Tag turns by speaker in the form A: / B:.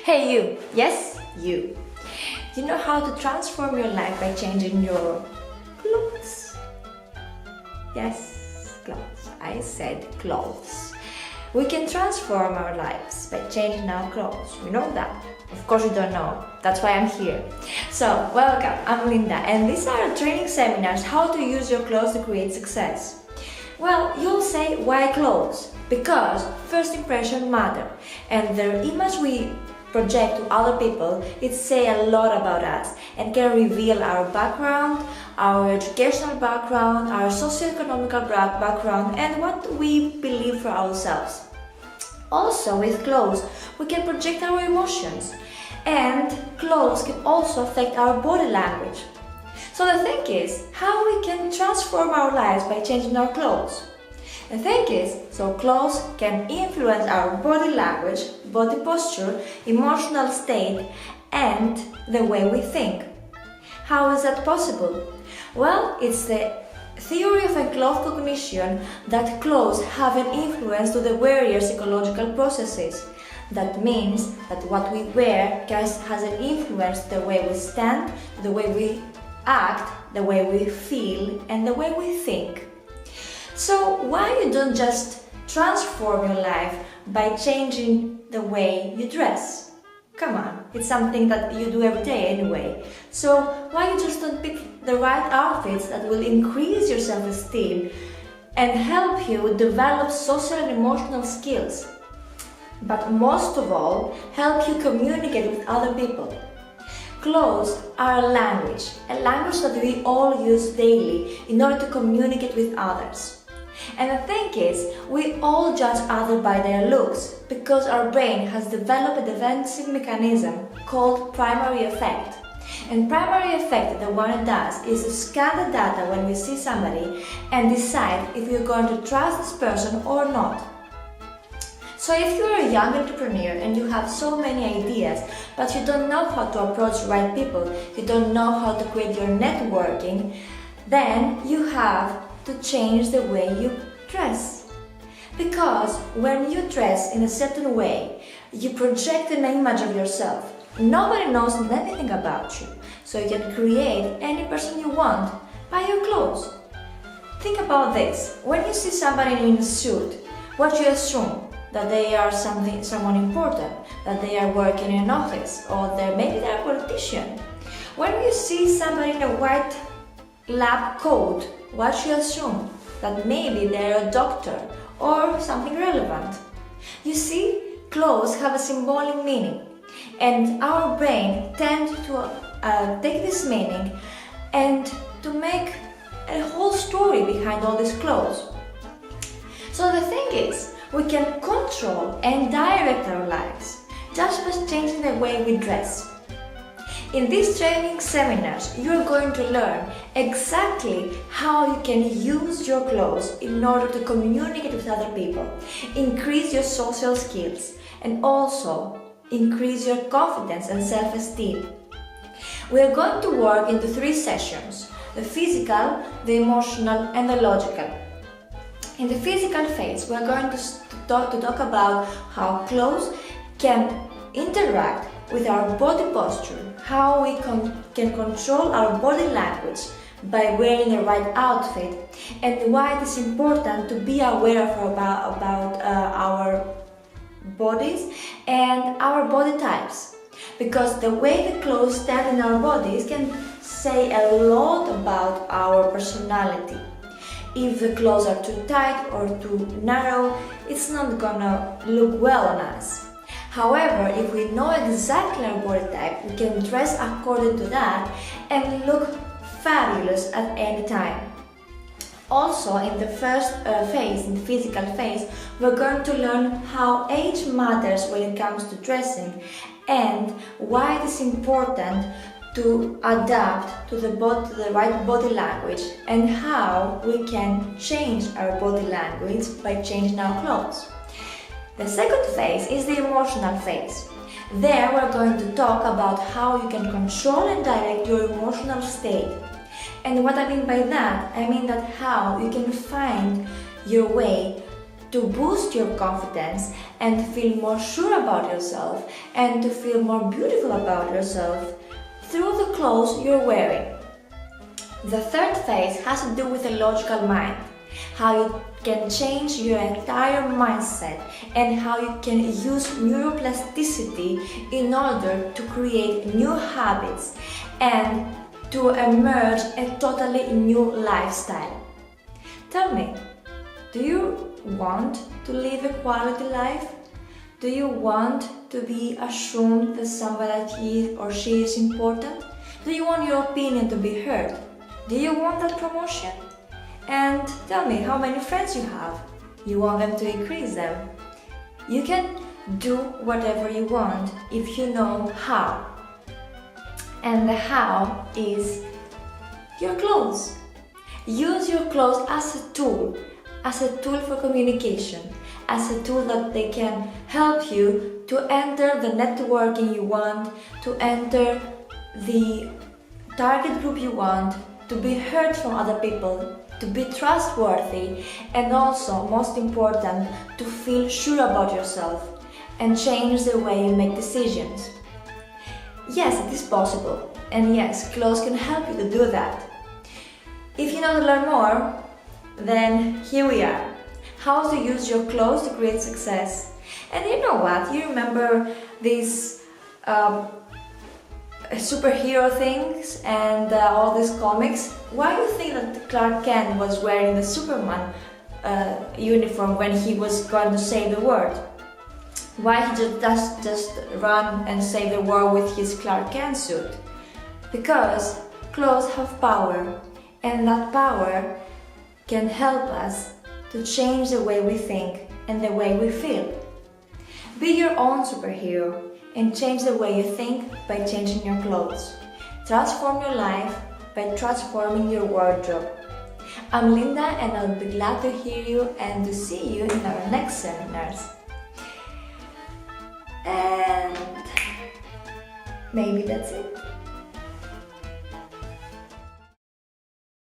A: Hey you, yes, you. You know how to transform your life by changing your clothes? Yes, clothes. I said clothes. We can transform our lives by changing our clothes. You know that? Of course you don't know. That's why I'm here. So, welcome. I'm Linda and these are training seminars how to use your clothes to create success. Well, you'll say, why clothes? Because first impression matter and the image we project to other people, it say a lot about us and can reveal our background, our educational background, our socio-economical background and what we believe for ourselves. Also with clothes, we can project our emotions and clothes can also affect our body language. So the thing is, how we can transform our lives by changing our clothes. The thing is, so clothes can influence our body language, body posture, emotional state, and the way we think. How is that possible? Well, it's the theory of enclosed cognition that clothes have an influence to the wearer's psychological processes. That means that what we wear has an influence to the way we stand, the way we act, the way we feel, and the way we think. So why you don't just transform your life by changing the way you dress? Come on, it's something that you do every day anyway. So why you just don't pick the right outfits that will increase your self-esteem and help you develop social and emotional skills? But most of all, help you communicate with other people. Clothes are a language that we all use daily in order to communicate with others. And the thing is, we all judge others by their looks because our brain has developed a defensive mechanism called primary effect. And primary effect, the one it does, is to scan the data when we see somebody and decide if we're going to trust this person or not. So if you're a young entrepreneur and you have so many ideas, but you don't know how to approach the right people, you don't know how to create your networking, then you have to change the way you dress. Because when you dress in a certain way, you project an image of yourself. Nobody knows anything about you, so you can create any person you want by your clothes. Think about this. When you see somebody in a suit, what you assume? That they are someone important, that they are working in an office, or maybe they're a politician. When you see somebody in a white lab coat, what you assume? That maybe they're a doctor or something relevant. You see, clothes have a symbolic meaning, and our brain tends to take this meaning and to make a whole story behind all these clothes. So the thing is, we can control and direct our lives just by changing the way we dress. In these training seminars, you're going to learn exactly how you can use your clothes in order to communicate with other people, increase your social skills, and also increase your confidence and self-esteem. We are going to work into 3 sessions: the physical, the emotional, and the logical. In the physical phase, we are going to talk about how clothes can interact with our body posture, how we can control our body language by wearing the right outfit, and why it is important to be aware about our bodies and our body types. Because the way the clothes stand in our bodies can say a lot about our personality. If the clothes are too tight or too narrow, it's not gonna look well on us. However, if we know exactly our body type, we can dress according to that and look fabulous at any time. Also, in the first phase, in the physical phase, we're going to learn how age matters when it comes to dressing and why it is important to adapt to the right body language and how we can change our body language by changing our clothes. The second phase is the emotional phase. There we're going to talk about how you can control and direct your emotional state. And what I mean by that, I mean that how you can find your way to boost your confidence and to feel more sure about yourself and to feel more beautiful about yourself through the clothes you're wearing. The third phase has to do with the logical mind, how you can change your entire mindset and how you can use neuroplasticity in order to create new habits and to emerge a totally new lifestyle. Tell me, do you want to live a quality life? Do you want to be assumed that somebody that he or she is important? Do you want your opinion to be heard? Do you want that promotion? And tell me how many friends you have. You want them to increase them. You can do whatever you want if you know how. And the how is your clothes. Use your clothes as a tool for communication, as a tool that they can help you to enter the networking you want, to enter the target group you want, to be heard from other people, to be trustworthy, and also, most important, to feel sure about yourself and change the way you make decisions. Yes, it is possible, and yes, clothes can help you to do that. If you want to learn more, then here we are. How to use your clothes to create success. And you know what? You remember these superhero things and all these comics? Why do you think that Clark Kent was wearing the Superman uniform when he was going to save the world? Why he just run and save the world with his Clark Kent suit? Because clothes have power, and that power can help us to change the way we think and the way we feel. Be your own superhero and change the way you think by changing your clothes. Transform your life by transforming your wardrobe. I'm Linda and I'll be glad to hear you and to see you in our next seminars. And maybe that's it.